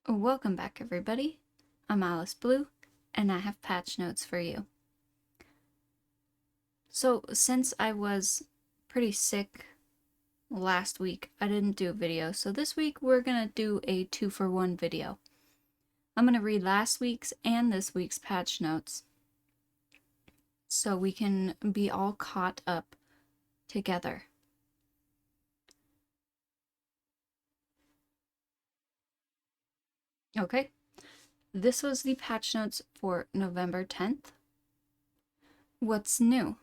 Welcome back, everybody. I'm Alice Blue, and I have patch notes for you. So, since I was pretty sick last week, I didn't do a video. So this week, we're gonna do a 2-for-1 video. I'm gonna read last week's and this week's patch notes so we can be all caught up together. Okay, this was the patch notes for November 10th. What's new?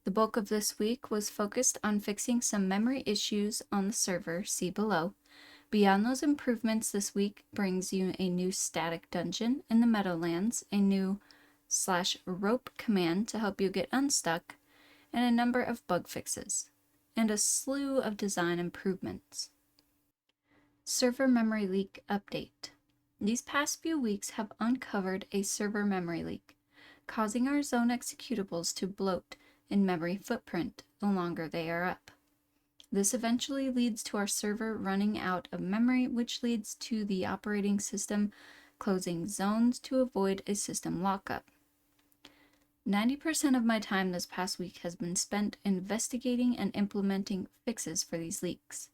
The bulk of this week was focused on fixing some memory issues on the server, see below. Beyond those improvements, this week brings you a new static dungeon in the Meadowlands, a new /rope command to help you get unstuck, and a number of bug fixes, and a slew of design improvements. Server memory leak update. These past few weeks have uncovered a server memory leak, causing our zone executables to bloat in memory footprint the longer they are up. This eventually leads to our server running out of memory, which leads to the operating system closing zones to avoid a system lockup. 90% of my time this past week has been spent investigating and implementing fixes for these leaks.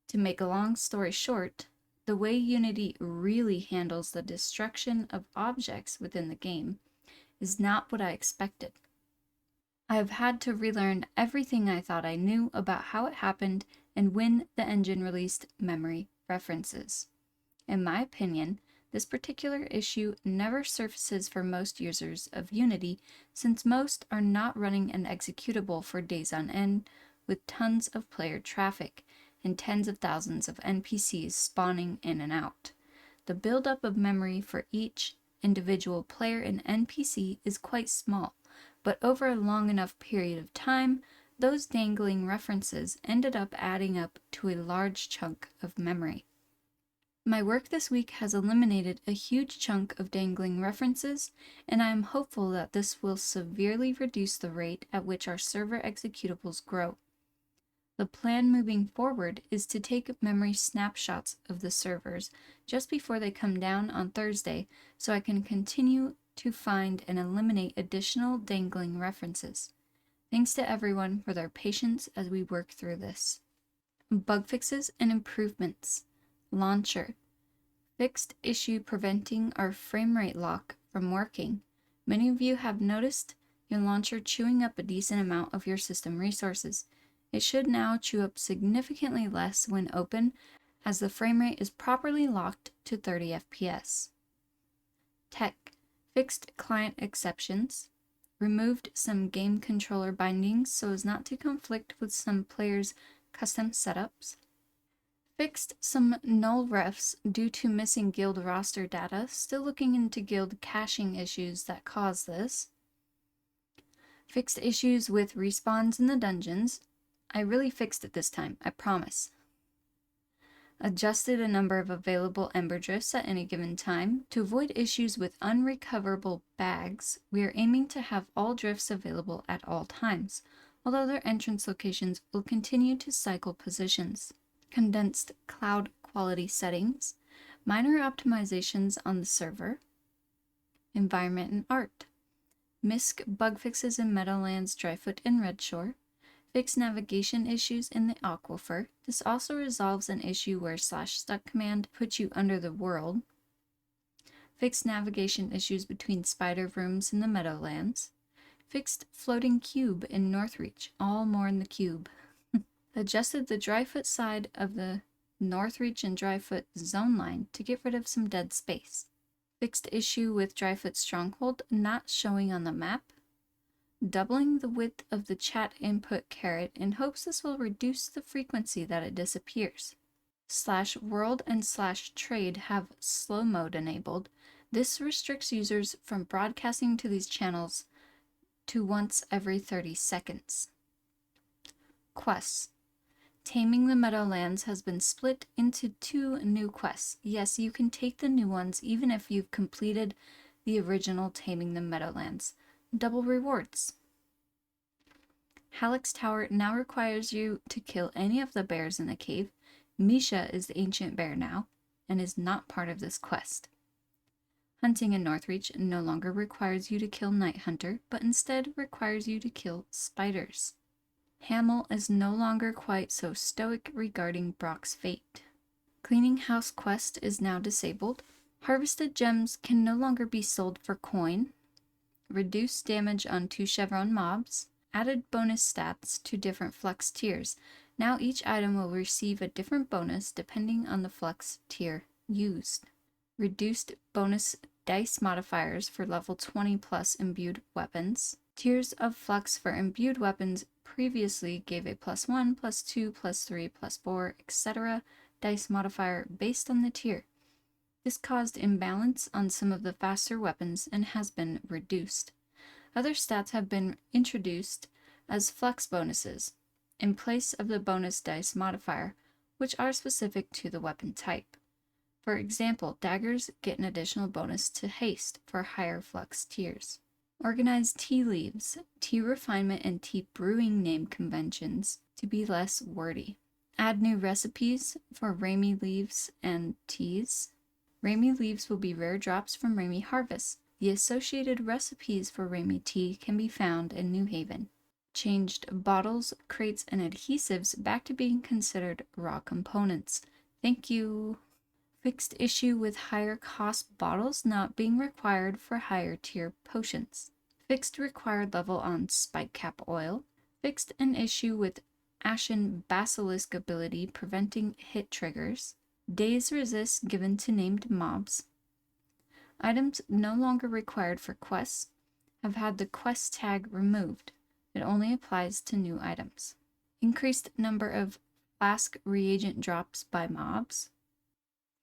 To make a long story short, the way Unity really handles the destruction of objects within the game is not what I expected. I have had to relearn everything I thought I knew about how it happened and when the engine released memory references. In my opinion, this particular issue never surfaces for most users of Unity, since most are not running an executable for days on end with tons of player traffic and tens of thousands of NPCs spawning in and out. The buildup of memory for each individual player and NPC is quite small, but over a long enough period of time, those dangling references ended up adding up to a large chunk of memory. My work this week has eliminated a huge chunk of dangling references, and I am hopeful that this will severely reduce the rate at which our server executables grow. The plan moving forward is to take memory snapshots of the servers just before they come down on Thursday, so I can continue to find and eliminate additional dangling references. Thanks to everyone for their patience as we work through this. Bug fixes and improvements. Launcher. Fixed issue preventing our frame rate lock from working. Many of you have noticed your launcher chewing up a decent amount of your system resources. It should now chew up significantly less when open, as the frame rate is properly locked to 30 FPS. Tech. Fixed client exceptions. Removed some game controller bindings so as not to conflict with some players' custom setups. Fixed some null refs due to missing guild roster data, still looking into guild caching issues that cause this. Fixed issues with respawns in the dungeons. I really fixed it this time, I promise. Adjusted a number of available ember drifts at any given time. To avoid issues with unrecoverable bags, we are aiming to have all drifts available at all times, although their entrance locations will continue to cycle positions. Condensed cloud quality settings, minor optimizations on the server, environment and art, MISC bug fixes in Meadowlands, Dryfoot, and Redshore, fix navigation issues in the Aquifer. This also resolves an issue where /stuck command puts you under the world. Fixed navigation issues between spider rooms in the Meadowlands. Fixed floating cube in Northreach, all more in the cube. Adjusted the Dryfoot side of the Northreach and Dryfoot zone line to get rid of some dead space. Fixed issue with Dryfoot Stronghold not showing on the map. Doubling the width of the chat input caret in hopes this will reduce the frequency that it disappears. /world and /trade have slow mode enabled. This restricts users from broadcasting to these channels to once every 30 seconds. Quests. Taming the Meadowlands has been split into 2 new quests. Yes, you can take the new ones even if you've completed the original Taming the Meadowlands. Double rewards. Halleck's Tower now requires you to kill any of the bears in the cave. Misha is the ancient bear now. and is not part of this quest. Hunting in Northreach no longer requires you to kill Night Hunter, but instead requires you to kill spiders. Hamel is no longer quite so stoic regarding Brock's fate. Cleaning House quest is now disabled. Harvested gems can no longer be sold for coin. Reduced damage on 2 chevron mobs. Added bonus stats to different flex tiers. Now each item will receive a different bonus depending on the flex tier used. Reduced bonus dice modifiers for level 20 plus imbued weapons. Tiers of flex for imbued weapons previously gave a +1, +2, +3, +4, etc. dice modifier based on the tier. This caused imbalance on some of the faster weapons and has been reduced. Other stats have been introduced as flex bonuses, in place of the bonus dice modifier, which are specific to the weapon type. For example, daggers get an additional bonus to haste for higher flex tiers. Organize tea leaves, tea refinement, and tea brewing name conventions to be less wordy. Add new recipes for Rami leaves and teas. Rami leaves will be rare drops from Rami Harvest. The associated recipes for Rami tea can be found in New Haven. Changed bottles, crates, and adhesives back to being considered raw components. Thank you. Fixed issue with higher cost bottles not being required for higher tier potions. Fixed required level on spike cap oil. Fixed an issue with Ashen Basilisk ability preventing hit triggers. Daze resist given to named mobs. Items no longer required for quests have had the quest tag removed. It only applies to new items. Increased number of flask reagent drops by mobs.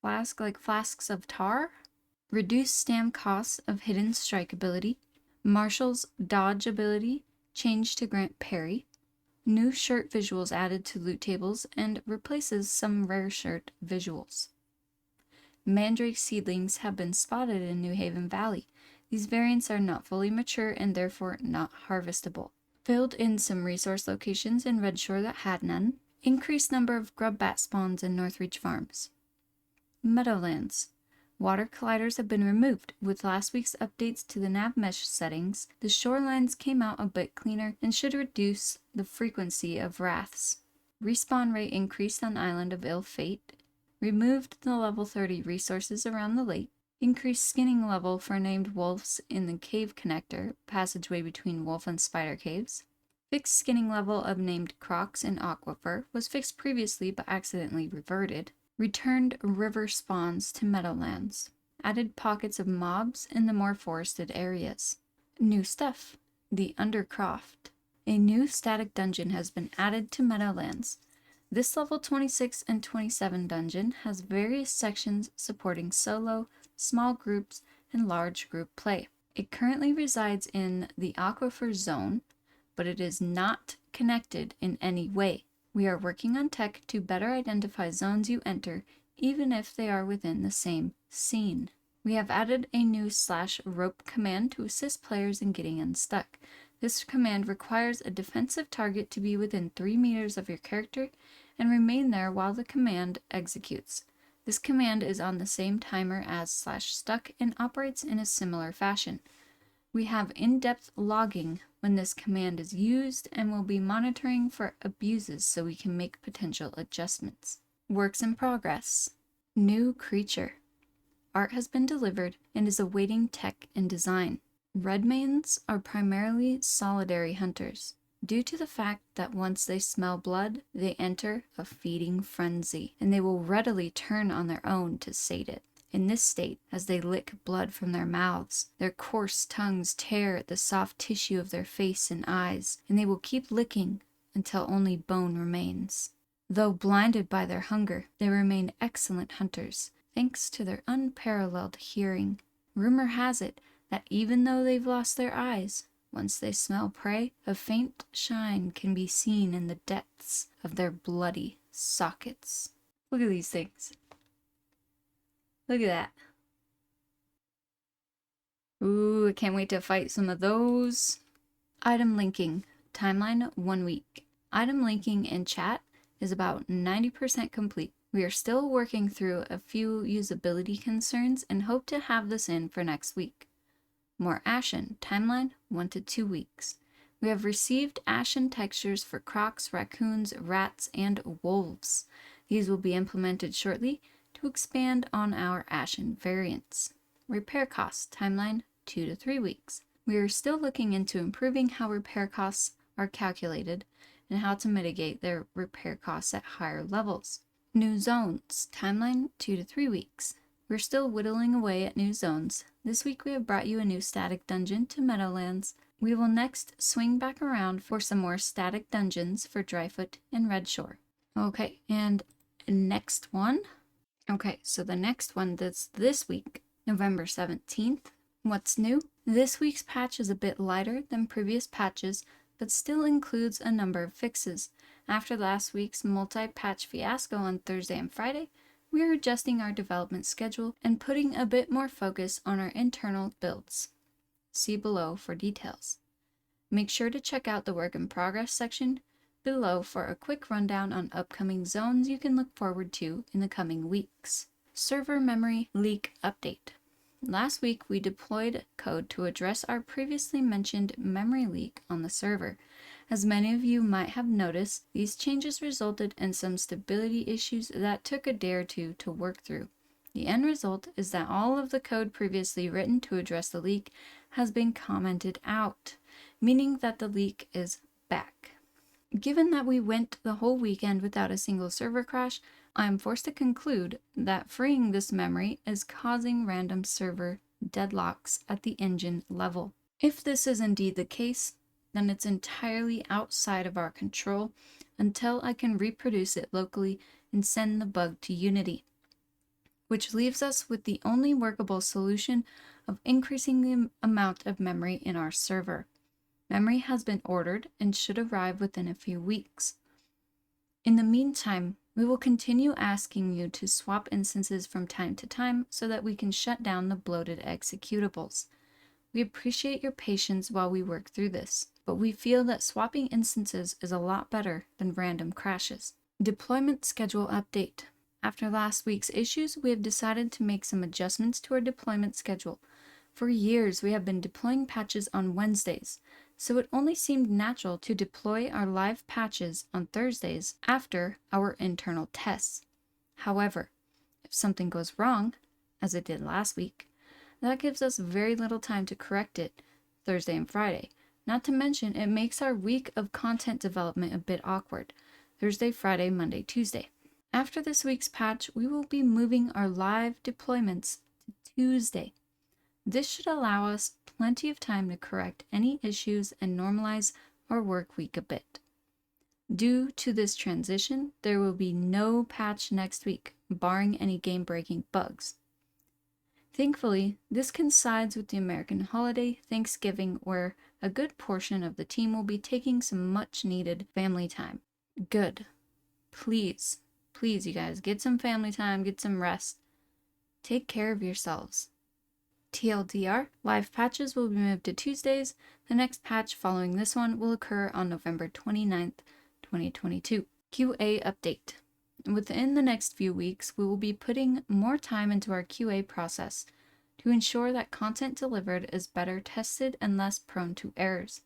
Flask like flasks of tar. Reduced stam costs of hidden strike ability. Marshall's dodge ability changed to grant parry. New shirt visuals added to loot tables and replaces some rare shirt visuals. Mandrake seedlings have been spotted in New Haven Valley. These variants are not fully mature and therefore not harvestable. Filled in some resource locations in Redshore that had none. Increased number of grub bat spawns in Northreach Farms. Meadowlands. Water colliders have been removed. With last week's updates to the nav mesh settings, the shorelines came out a bit cleaner and should reduce the frequency of wraths. Respawn rate increased on Island of Ill Fate. Removed the level 30 resources around the lake. Increased skinning level for named wolves in the cave connector, passageway between wolf and spider caves. Fixed skinning level of named crocs in Aquifer was fixed previously but accidentally reverted. Returned river spawns to Meadowlands. Added pockets of mobs in the more forested areas. New stuff. The Undercroft. A new static dungeon has been added to Meadowlands. This level 26 and 27 dungeon has various sections supporting solo, small groups, and large group play. It currently resides in the Aquifer zone, but it is not connected in any way. We are working on tech to better identify zones you enter, even if they are within the same scene. We have added a new /rope command to assist players in getting unstuck. This command requires a defensive target to be within 3 meters of your character and remain there while the command executes. This command is on the same timer as /stuck and operates in a similar fashion. We have in-depth logging when this command is used and will be monitoring for abuses so we can make potential adjustments. Works in progress. New creature. Art has been delivered and is awaiting tech and design. Redmanes are primarily solitary hunters, due to the fact that once they smell blood, they enter a feeding frenzy, and they will readily turn on their own to sate it. In this state, as they lick blood from their mouths, their coarse tongues tear at the soft tissue of their face and eyes, and they will keep licking until only bone remains. Though blinded by their hunger, they remain excellent hunters, thanks to their unparalleled hearing. Rumor has it that even though they've lost their eyes, once they smell prey, a faint shine can be seen in the depths of their bloody sockets. Look at these things. Look at that. Ooh, I can't wait to fight some of those. Item linking. Timeline 1 week. Item linking in chat is about 90% complete. We are still working through a few usability concerns and hope to have this in for next week. More Ashen, timeline 1 to 2 weeks. We have received Ashen textures for crocs, raccoons, rats, and wolves. These will be implemented shortly to expand on our Ashen variants. Repair costs, timeline 2 to 3 weeks. We are still looking into improving how repair costs are calculated and how to mitigate their repair costs at higher levels. New zones, timeline 2 to 3 weeks. We're still whittling away at new zones. This week we have brought you a new static dungeon to Meadowlands. We will next swing back around for some more static dungeons for Dryfoot and Redshore. Okay, and next one. Okay, so the next one that's this week, November 17th. What's new? This week's patch is a bit lighter than previous patches, but still includes a number of fixes. After last week's multi-patch fiasco on Thursday and Friday, we are adjusting our development schedule and putting a bit more focus on our internal builds. See below for details. Make sure to check out the work in progress section below for a quick rundown on upcoming zones you can look forward to in the coming weeks. Server memory leak update. Last week we deployed code to address our previously mentioned memory leak on the server. As many of you might have noticed, these changes resulted in some stability issues that took a day or two to work through. The end result is that all of the code previously written to address the leak has been commented out, meaning that the leak is back. Given that we went the whole weekend without a single server crash, I am forced to conclude that freeing this memory is causing random server deadlocks at the engine level. If this is indeed the case, then it's entirely outside of our control until I can reproduce it locally and send the bug to Unity, which leaves us with the only workable solution of increasing the amount of memory in our server. Memory has been ordered and should arrive within a few weeks. In the meantime, we will continue asking you to swap instances from time to time so that we can shut down the bloated executables. We appreciate your patience while we work through this, but we feel that swapping instances is a lot better than random crashes. Deployment schedule update. After last week's issues, we have decided to make some adjustments to our deployment schedule. For years, we have been deploying patches on Wednesdays, so it only seemed natural to deploy our live patches on Thursdays after our internal tests. However, if something goes wrong, as it did last week, that gives us very little time to correct it Thursday and Friday. Not to mention, it makes our week of content development a bit awkward. Thursday, Friday, Monday, Tuesday. After this week's patch, we will be moving our live deployments to Tuesday. This should allow us plenty of time to correct any issues and normalize our work week a bit. Due to this transition, there will be no patch next week, barring any game-breaking bugs. Thankfully, this coincides with the American holiday, Thanksgiving, where a good portion of the team will be taking some much-needed family time. Good. Please, you guys, get some family time, get some rest. Take care of yourselves. TLDR, live patches will be moved to Tuesdays. The next patch following this one will occur on November 29th, 2022. QA update. Within the next few weeks, we will be putting more time into our QA process to ensure that content delivered is better tested and less prone to errors.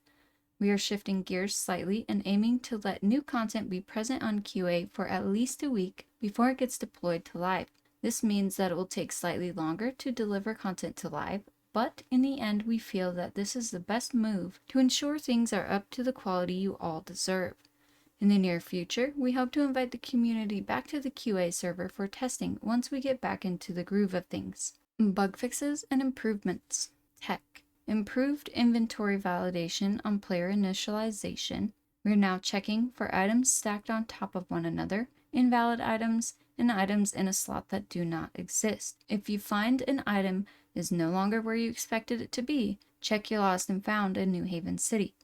We are shifting gears slightly and aiming to let new content be present on QA for at least a week before it gets deployed to live. This means that it will take slightly longer to deliver content to live, but in the end we feel that this is the best move to ensure things are up to the quality you all deserve. In the near future, we hope to invite the community back to the QA server for testing once we get back into the groove of things. Bug fixes and improvements. Tech. Improved inventory validation on player initialization. We are now checking for items stacked on top of one another, invalid items, and items in a slot that do not exist. If you find an item is no longer where you expected it to be, check your lost and found in New Haven City.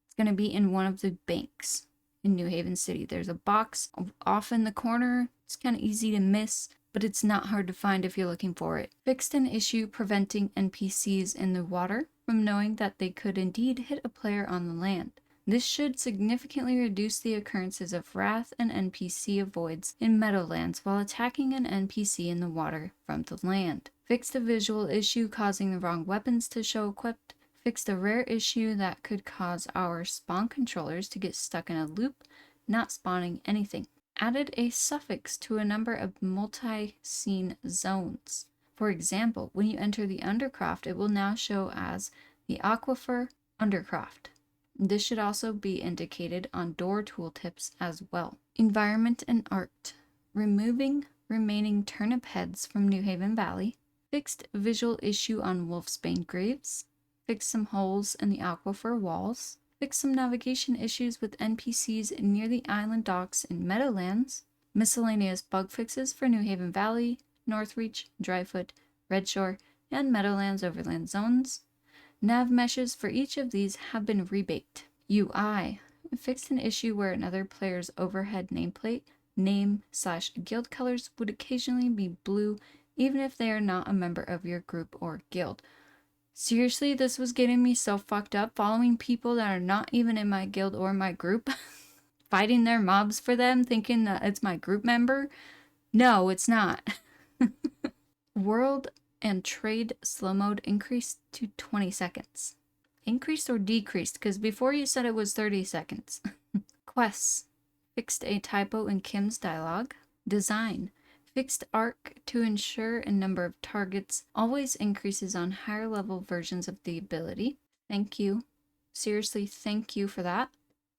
It's going to be in one of the banks in New Haven City. There's a box off in the corner. It's kind of easy to miss, but it's not hard to find if you're looking for it. Fixed an issue preventing NPCs in the water from knowing that they could indeed hit a player on the land. This should significantly reduce the occurrences of wrath and NPC avoids in Meadowlands while attacking an NPC in the water from the land. Fixed a visual issue causing the wrong weapons to show equipped. Fixed a rare issue that could cause our spawn controllers to get stuck in a loop, not spawning anything. Added a suffix to a number of multi-scene zones. For example, when you enter the Undercroft, it will now show as the Aquifer Undercroft. This should also be indicated on door tooltips as well. Environment and art. Removing remaining turnip heads from New Haven Valley. Fixed visual issue on Wolfsbane Graves. Fixed some holes in the aquifer walls. Fixed some navigation issues with NPCs near the island docks in Meadowlands. Miscellaneous bug fixes for New Haven Valley, Northreach, Dryfoot, Redshore, and Meadowlands Overland zones. Nav meshes for each of these have been rebaked. UI. Fixed an issue where another player's overhead nameplate, name/guild colors would occasionally be blue even if they are not a member of your group or guild. Seriously, this was getting me so fucked up, following people that are not even in my guild or my group, fighting their mobs for them, thinking that it's my group member. No, it's not. World and trade slow mode increased to 20 seconds. Increased or decreased? Because before you said it was 30 seconds. Quests. Fixed a typo in Kim's dialogue. Design. Fixed arc to ensure a number of targets always increases on higher level versions of the ability. Thank you. Seriously, thank you for that.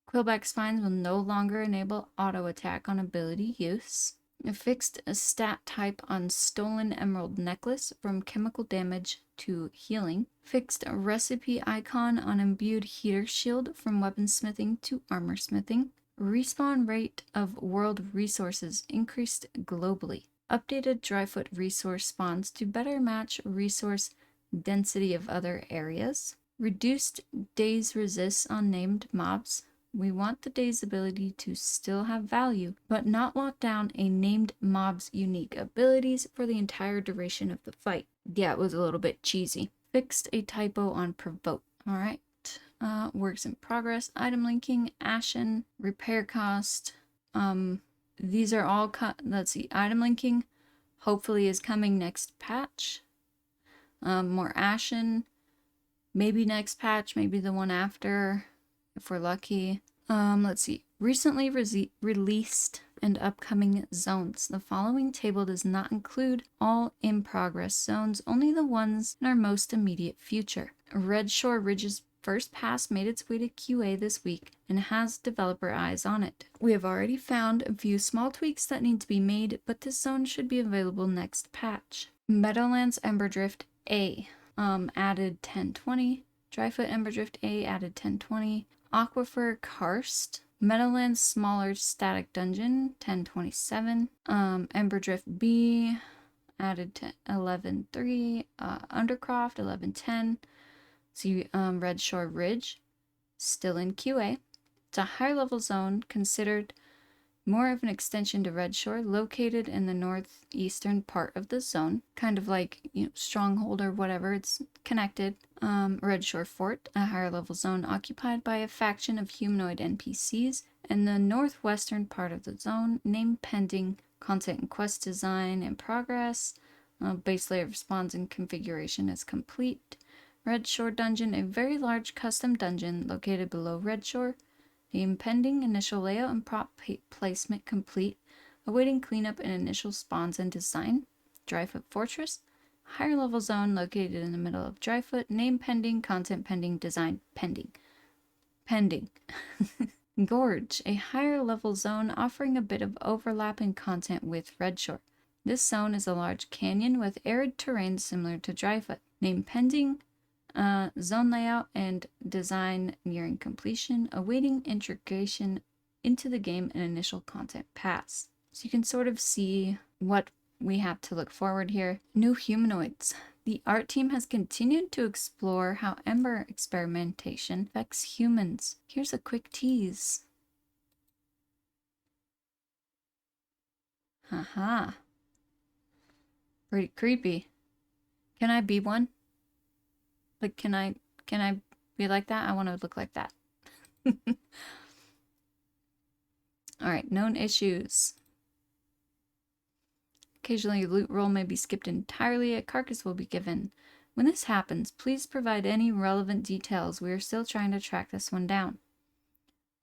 Quillback Spines will no longer enable auto attack on ability use. Fixed a stat type on Stolen Emerald Necklace from chemical damage to healing. Fixed a recipe icon on Imbued Heater Shield from weaponsmithing to armor smithing. Respawn rate of world resources increased globally. Updated Dryfoot resource spawns to better match resource density of other areas. Reduced daze resist on named mobs. We want the daze ability to still have value, but not lock down a named mob's unique abilities for the entire duration of the fight. Yeah, it was a little bit cheesy. Fixed a typo on provoke. Alright. Works in progress. Item linking, Ashen, repair cost. These are all let's see. Item linking hopefully is coming next patch. More Ashen. Maybe next patch, maybe the one after, if we're lucky. Let's see. Recently released and upcoming zones. The following table does not include all in-progress zones, only the ones in our most immediate future. Redshore Ridge's first pass made its way to QA this week and has developer eyes on it. We have already found a few small tweaks that need to be made, but this zone should be available next patch. Meadowlands Emberdrift A. Added 1020. Dryfoot Emberdrift A added 1020. Aquifer Karst. Meadowlands Smaller Static Dungeon 1027. Emberdrift B added 11.3. Undercroft 11.10. See Redshore Ridge still in QA. It's a higher level zone considered more of an extension to Redshore, located in the northeastern part of the zone, kind of like, Stronghold or whatever. It's connected. Redshore Fort, a higher level zone occupied by a faction of humanoid NPCs in the northwestern part of the zone, name pending, content and quest design in progress. Base layer of spawns and configuration is complete. Redshore Dungeon, a very large custom dungeon located below Redshore. The impending initial layout and prop placement complete, awaiting cleanup and initial spawns and design. Dryfoot Fortress, higher level zone located in the middle of Dryfoot, name pending, content pending, design pending. Pending. Gorge, a higher level zone offering a bit of overlapping content with Redshore. This zone is a large canyon with arid terrain similar to Dryfoot. Name pending, zone layout and design nearing completion, awaiting integration into the game and initial content pass. So you can sort of see what we have to look forward here. New humanoids. The art team has continued to explore how Ember experimentation affects humans. Here's a quick tease. Haha. Pretty creepy. Can I be one? Like, can I be like that? I want to look like that. Alright, known issues. Occasionally, a loot roll may be skipped entirely, a carcass will be given. When this happens, please provide any relevant details. We are still trying to track this one down.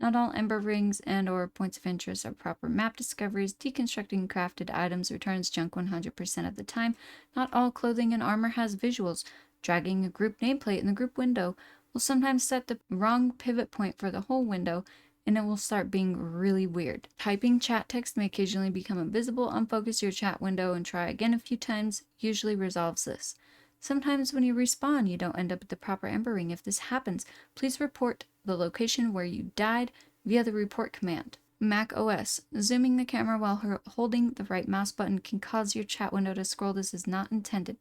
Not all ember rings and or points of interest are proper map discoveries. Deconstructing crafted items returns junk 100% of the time. Not all clothing and armor has visuals. Dragging a group nameplate in the group window will sometimes set the wrong pivot point for the whole window, and it will start being really weird. Typing chat text may occasionally become invisible. Unfocus your chat window and try again a few times usually resolves this. Sometimes when you respawn, you don't end up at the proper ember ring. If this happens, please report the location where you died via the report command. Mac OS. Zooming the camera while holding the right mouse button can cause your chat window to scroll. This is not intended.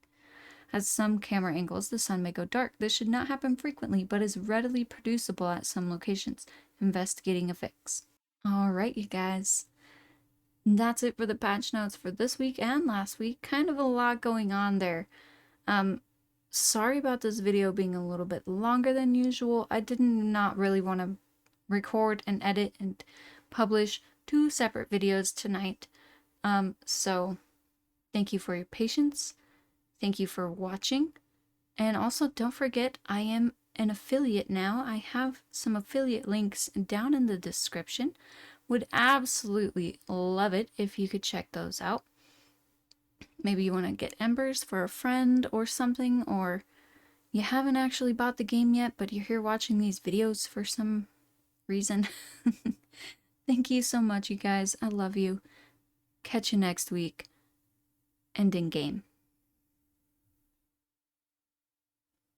At some camera angles, the sun may go dark. This should not happen frequently, but is readily producible at some locations. Investigating a fix. Alright, you guys. That's it for the patch notes for this week and last week. Kind of a lot going on there. Sorry about this video being a little bit longer than usual. I did not really want to record and edit and publish 2 separate videos tonight. So thank you for your patience. Thank you for watching. And also don't forget, I am an affiliate now. I have some affiliate links down in the description. Would absolutely love it if you could check those out. Maybe you want to get embers for a friend or something, or you haven't actually bought the game yet, but you're here watching these videos for some reason. Thank you so much, you guys. I love you. Catch you next week. And in game.